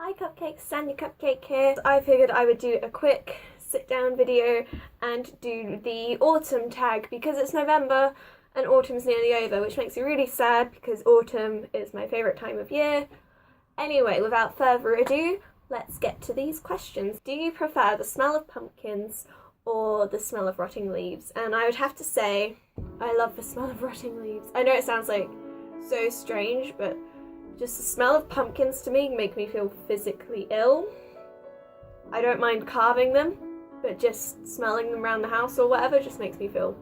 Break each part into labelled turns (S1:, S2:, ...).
S1: Hi Cupcakes, Anya Cupcake here. I figured I would do a quick sit down video and do the autumn tag because it's November and autumn's nearly over, which makes me really sad because autumn is my favourite time of year. Anyway, without further ado, let's get to these questions. Do you prefer the smell of pumpkins or the smell of rotting leaves? And I would have to say, I love the smell of rotting leaves. I know it sounds like so strange, but just the smell of pumpkins to me make me feel physically ill. I don't mind carving them, but just smelling them around the house or whatever just makes me feel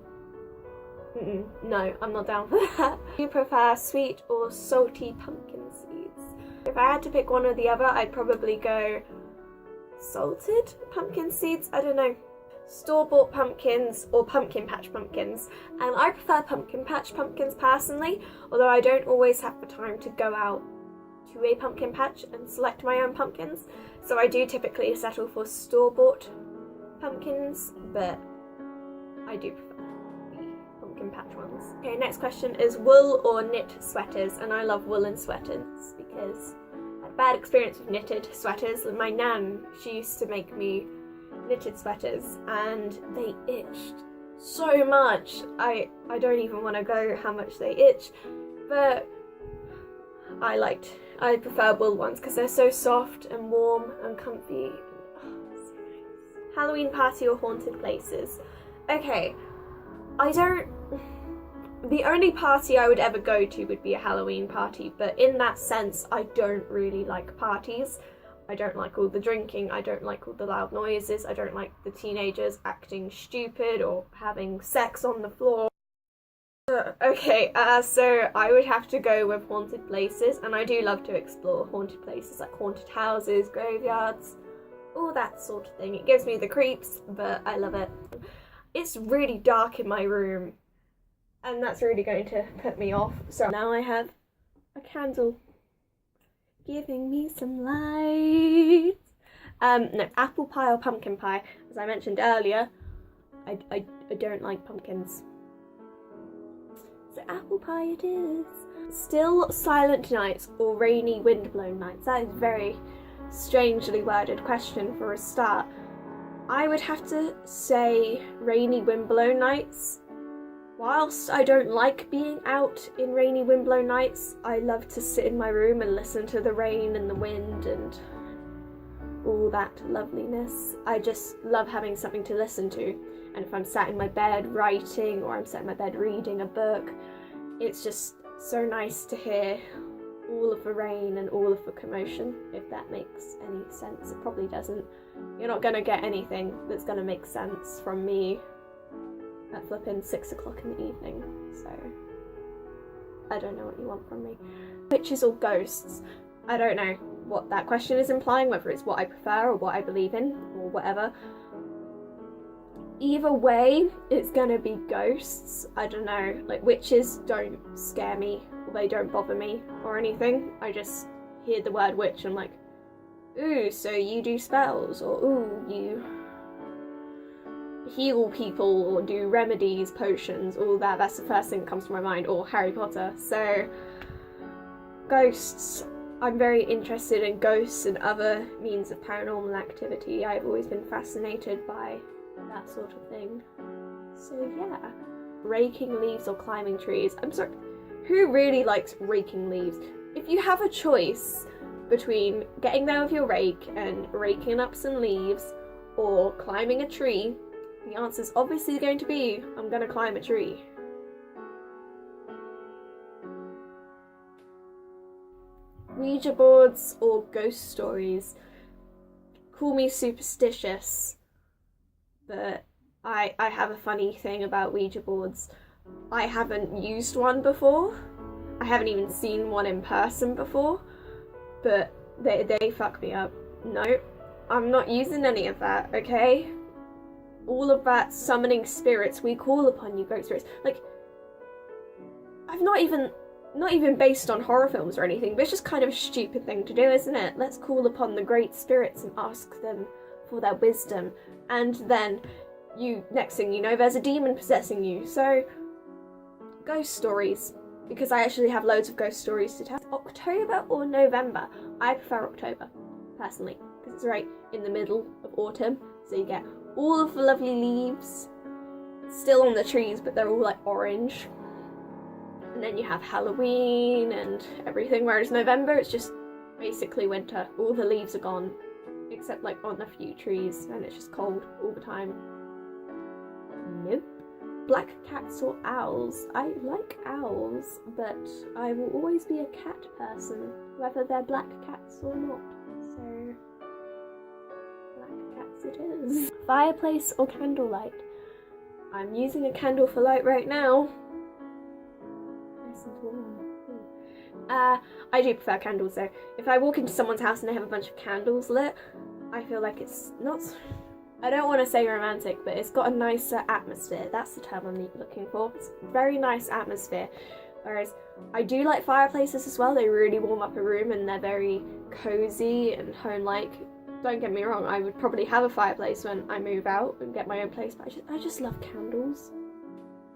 S1: no, I'm not down for that. Do you prefer sweet or salty pumpkin seeds? If I had to pick one or the other, I'd probably go salted pumpkin seeds. I don't know. Store-bought pumpkins or pumpkin patch pumpkins, and I prefer pumpkin patch pumpkins personally, although I don't always have the time to go out to a pumpkin patch and select my own pumpkins, so I do typically settle for store-bought pumpkins, but I do prefer the pumpkin patch ones. Okay, next question is wool or knit sweaters, and I love woolen sweaters because I had a bad experience with knitted sweaters. My nan, she used to make me knitted sweaters and they itched so much. I don't even want to go how much they itch, but I prefer wool ones because they're so soft and warm and comfy. Oh, so nice. Halloween party or haunted places? Okay, the only party I would ever go to would be a Halloween party, but in that sense I don't really like parties. I don't like all the drinking, I don't like all the loud noises, I don't like the teenagers acting stupid or having sex on the floor. So I would have to go with haunted places, and I do love to explore haunted places like haunted houses, graveyards, all that sort of thing. It gives me the creeps, but I love it. It's really dark in my room, and that's really going to put me off. So now I have a candle giving me some light. No, apple pie or pumpkin pie. As I mentioned earlier, I don't like pumpkins. So apple pie it is. Still silent nights or rainy windblown nights? That is a very strangely worded question for a start. I would have to say rainy windblown nights. Whilst I don't like being out in rainy windblown nights, I love to sit in my room and listen to the rain and the wind and all that loveliness. I just love having something to listen to. And if I'm sat in my bed writing or I'm sat in my bed reading a book, it's just so nice to hear all of the rain and all of the commotion, if that makes any sense. It probably doesn't. You're not going to get anything that's going to make sense from me at flipping 6 o'clock in the evening, so I don't know what you want from me. Witches or ghosts? I don't know what that question is implying, whether it's what I prefer or what I believe in or whatever. Either way, it's gonna be ghosts. I don't know, like witches don't scare me or they don't bother me or anything. I just hear the word witch and I'm like, ooh, so you do spells, or ooh, you heal people or do remedies, potions, all that. That's the first thing that comes to my mind, or Harry Potter. So ghosts, I'm very interested in ghosts and other means of paranormal activity. I've always been fascinated by that sort of thing. So yeah. Raking leaves or climbing trees? I'm sorry, who really likes raking leaves? If you have a choice between getting there with your rake and raking up some leaves or climbing a tree, the answer is obviously going to be, I'm going to climb a tree. Ouija boards or ghost stories? Call me superstitious, but I have a funny thing about Ouija boards. I haven't used one before. I haven't even seen one in person before, but they fuck me up. No, I'm not using any of that, okay? All of that summoning spirits, we call upon you, great spirits. Like, I've not even based on horror films or anything, but it's just kind of a stupid thing to do, isn't it? Let's call upon the great spirits and ask them for their wisdom. And then next thing you know, there's a demon possessing you. So, ghost stories, because I actually have loads of ghost stories to tell. October or November? I prefer October. personally, because it's right in the middle of autumn, so you get all of the lovely leaves still on the trees, but they're all like orange. And then you have Halloween and everything, whereas November it's just basically winter. All the leaves are gone, except like on a few trees, and it's just cold all the time. Nope. Black cats or owls? I like owls, but I will always be a cat person, whether they're black cats or not. So, black cats it is. Fireplace or candlelight? I'm using a candle for light right now. Nice and warm. I do prefer candles though. If I walk into someone's house and they have a bunch of candles lit, I feel like it's not, I don't want to say romantic, but it's got a nicer atmosphere. That's the term I'm looking for. It's a very nice atmosphere. Whereas I do like fireplaces as well. They really warm up a room and they're very cozy and home-like. Don't get me wrong, I would probably have a fireplace when I move out and get my own place, but I just love candles.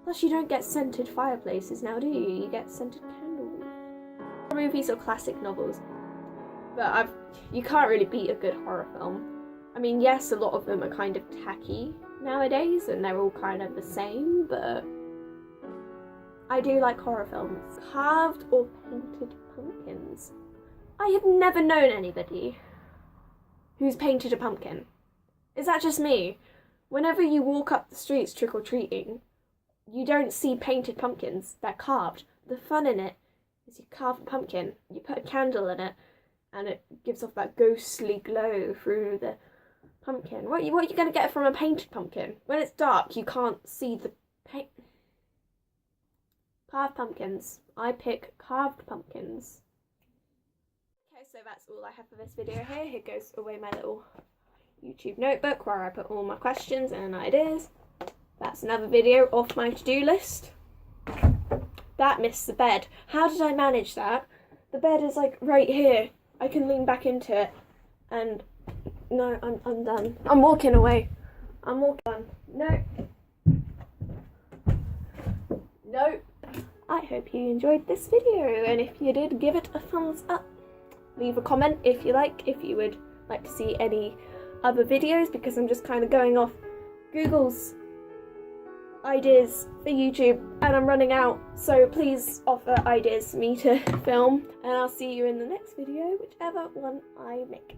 S1: Plus you don't get scented fireplaces now, do you? You get scented candles. Movies or classic novels. But you can't really beat a good horror film. I mean, yes, a lot of them are kind of tacky nowadays and they're all kind of the same, but I do like horror films. Carved or painted pumpkins? I have never known anybody who's painted a pumpkin. Is that just me? Whenever you walk up the streets trick-or-treating, you don't see painted pumpkins. They're carved. The fun in it is you carve a pumpkin, you put a candle in it, and it gives off that ghostly glow through the pumpkin. What are you going to get from a painted pumpkin? When it's dark, you can't see the paint. Carved pumpkins. I pick carved pumpkins. Okay, so that's all I have for this video here. Here goes away my little YouTube notebook where I put all my questions and ideas. That's another video off my to-do list. That missed the bed. How did I manage that? The bed is like right here. I can lean back into it. And no, I'm done. I'm walking away. I'm walking. No. No. I hope you enjoyed this video, and if you did, give it a thumbs up. Leave a comment if you would like to see any other videos, because I'm just kind of going off Google's ideas for YouTube and I'm running out, so please offer ideas for me to film, and I'll see you in the next video, whichever one I make.